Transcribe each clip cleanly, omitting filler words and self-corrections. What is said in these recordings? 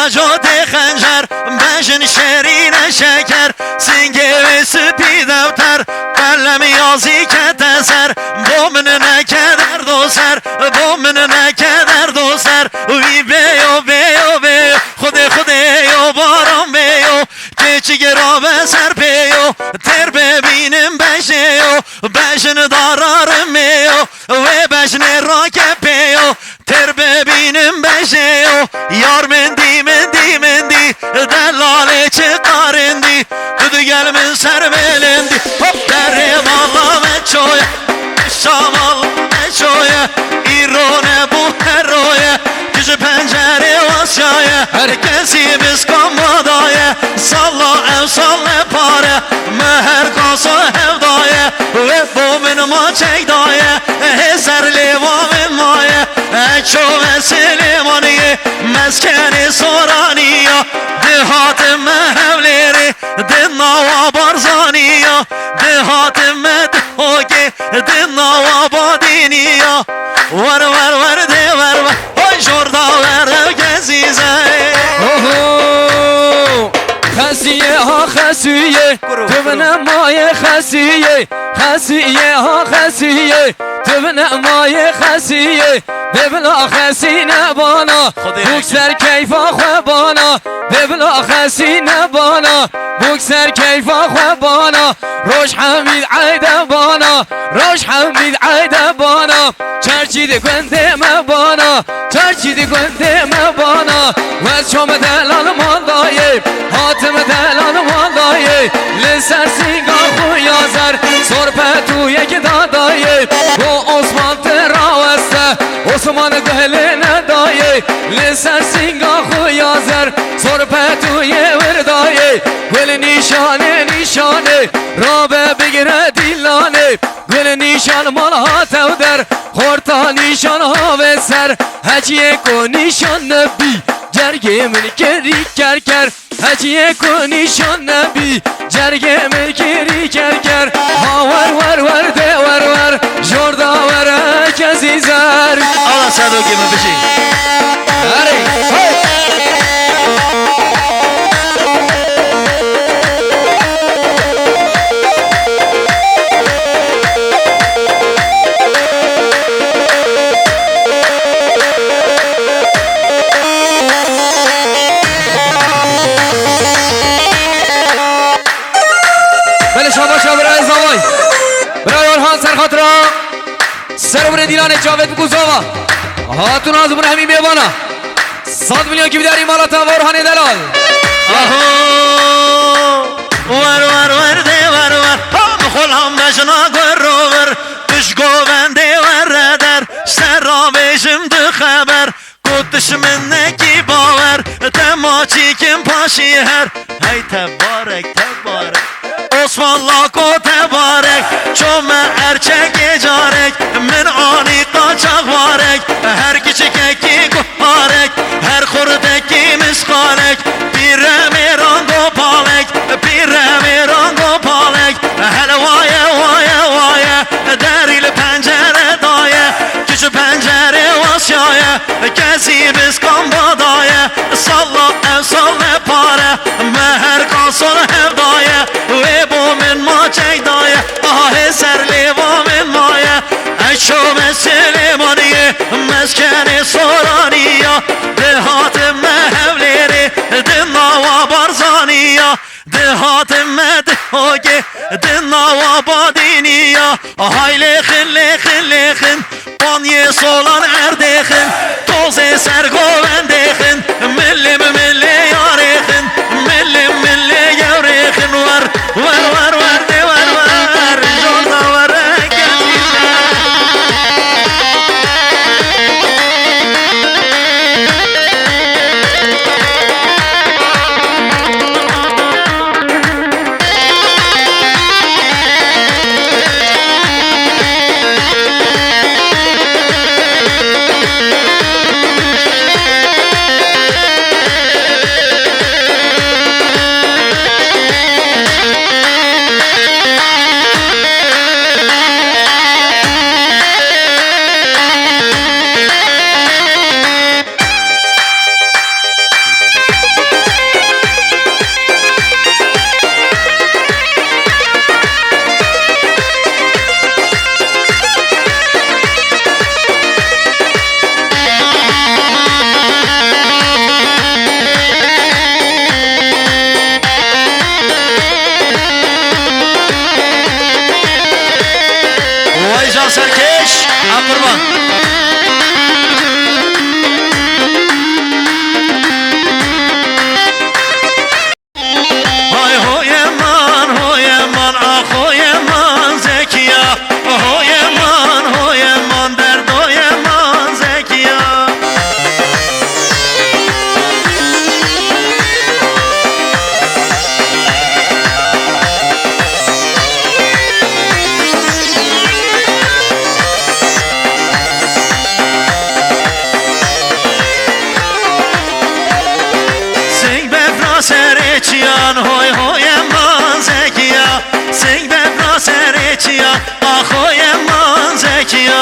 جود خنجر بجن شیرین شکر سینگه و سپی دوتر قلم یازی که تسر با من نکدر دو سر با من نکدر دو سر وی بیو بیو بیو خود یو بارم بیو که چیگرا به سر بیو تر ببینم بجیو بجن دارارم بیو و بجن راک بیو تر ببینم بجیو یار مندی مندی مندی دلاله چه قارندی دو گل من سر بلندی در مالا مچوی شامال مچوی ایرونه بو هروی کش پنجره واسیای هر کسی بسکن بادای سالا او سال پاره مهر کاسو هفدای و بو من ما چک دایه هزر لیوا من مایه اچو و سلیمانیه مسکن سورانیه دهات محولیری دناوا بارزانیه دهات مدهوگی دناوا بادینیه ور ور ور ده ور ور های جوردا ور گزیزه خسیه ها خسیه تو بنمای خسیه خسیه ها خسیه تو بنمای خسیه ببلا خسی نبانا بکسر کیفا خوابانا ببلا خسی نبانا بکسر کیفا خوابانا روش حمید عیدبانا روش حمید عیدبانا چرچی دی گنده مبانا چرچی دی گنده مبانا و چوم دلال ماندایه حاتم دلال ماندایه لسر سینگا خویازر سرپتو یک دادایه با عثمان تراوسته عثمان گهله ندایه لسر سینگا خویازر سرپتو یه وردایه گل نیشانه نیشانه رابه بگیره دیلانه گل نیشان مال ها تو در خورتا نیشان ها به سر هجیه کو نیشان نبی جرگه من کری کر کر هجیه کو نیشان نبی جرگه من کری کر کر ها ور ور ور ده ور ور جوردا ور کسی زر Allah صدوقی من بشی سرور دیلان جاوید بگوزاوا هاتون آزمون همین بیوانا 100 میلیون کی بیداری مالا تا ورهانی دلال ور ور ور ده ور ور هم خلام بجنا گروور تش گوونده ور در سر بیشم دو خبر کتش من نکی باور تماچی کم پاشی هر هی تبارک تبارک عثمان لاکو تبارک چوم ارچک جارک من آنی قاچاق بارک هر کچککی گوارک هر خوردکی مسخارک پیرم رانگو پالک پیرم رانگو پالک هل وایه وایه وایه دریل پنجره دایه کش پنجره واسیایه کسی بسکن بادایه سالا او سال پاره مهر کاسون هفدایه و بو من ما چک دایه آه سر لیوا من مایه اشو مسلمانیه مسکن سورانیه دهات محولیری دناوا بارزانیه دهات مدهوگی دناوا بادینیه های لیخن لیخن لیخن بانیه سولان اردیخن توزه سرگووندیخن ملیم ملی یاریخن ملیم ملی یاریخن ور ور ور ور دی ور ور جوردا ور قربان های هوی من آخوی من زکیا هوی من دردوی من زکیا سنگ بفرا سر چیان هوی من زکیا سنگ بفرا سر چیان آخوی من زکیا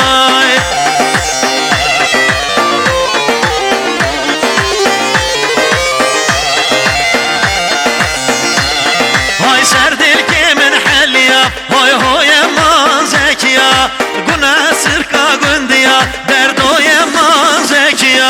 های سر دل که من حلیا هوی من زکیا گناه سرکا گندیا دردوی من زکیا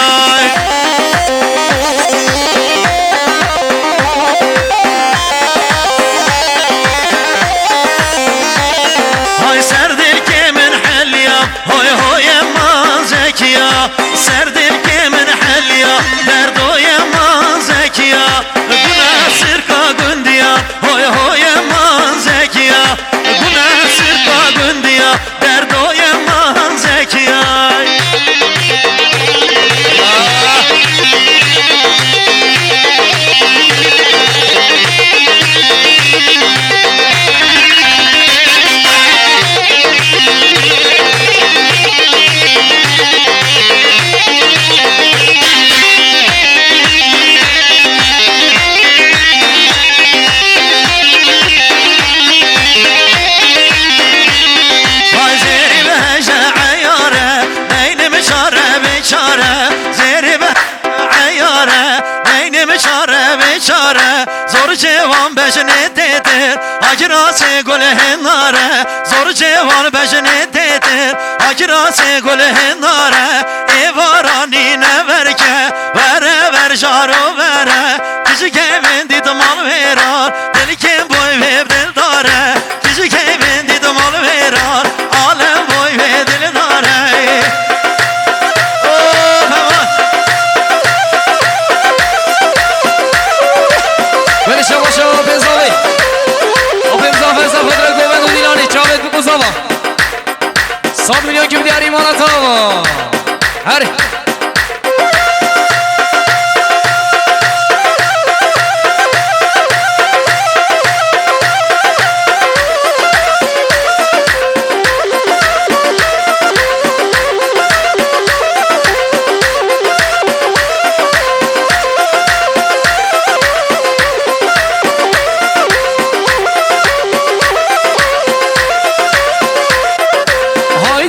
های سر دل که من حلیا هوی من زکیا سر دل که من حلیا دردوی من زکیا گناه سرکا گندیا هوی من زکیا گناه سرکا گندیا دردوی من زکیا های زیری بهجه عیاره نین مشاره بیچاره زیری به عیاره نین مشاره بیچاره زور جوان بجنه دیدر اجراس گل هناره زور جوان بجنه دیدر اجراس گل هناره ایوارانی نورکه وره ور جارو وره کجی که من دیدم آل ویران دلی که بوی ویب دل داره کجی که من دیدم آل ویران عالم بوی ویب دل داره ولی شما شما بزاوی او بزاوی بزاوی در گوبند و دیلانی چاوید بگوزاوا 100 میلیون که بیاری مانتا هری های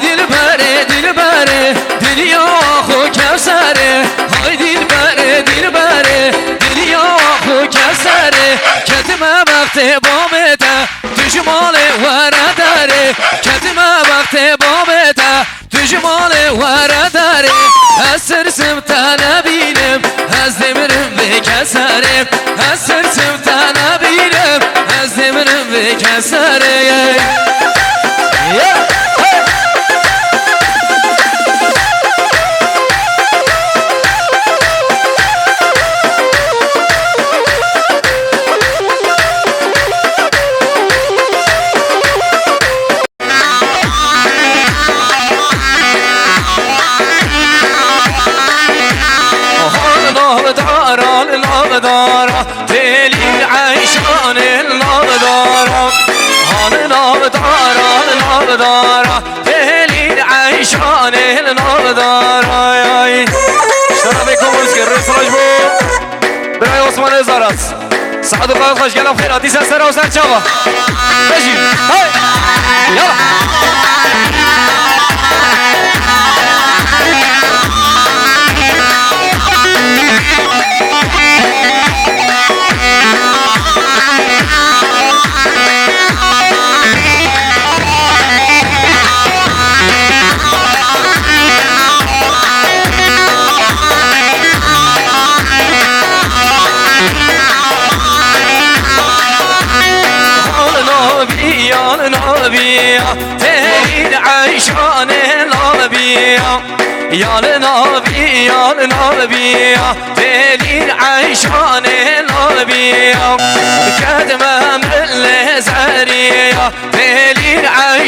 دل بره دلیا خو کسره های دل بره دلیا خو کسره کتم وقت بامته تو جمال وره داره کتم وقت بامته تو جمال وره داره از سرسم تا نبینم از دمرم به کسره از سرسم تا نبینم از دمرم به کسره الابدارة تلي عيشان الابدارة الابدارة تلي عيشان الابدارة اشترى بكم ورزق الرئيس رجبو براي عثمان ازارات سعد وقايد خوش قلم خير عديس السنة وسنة شابا بجي هاي يلا نبي تهيد عيشان نبي يا النبي يا النبي تهيد عيشان نبي كدمة من الزهرية تهيد عيشان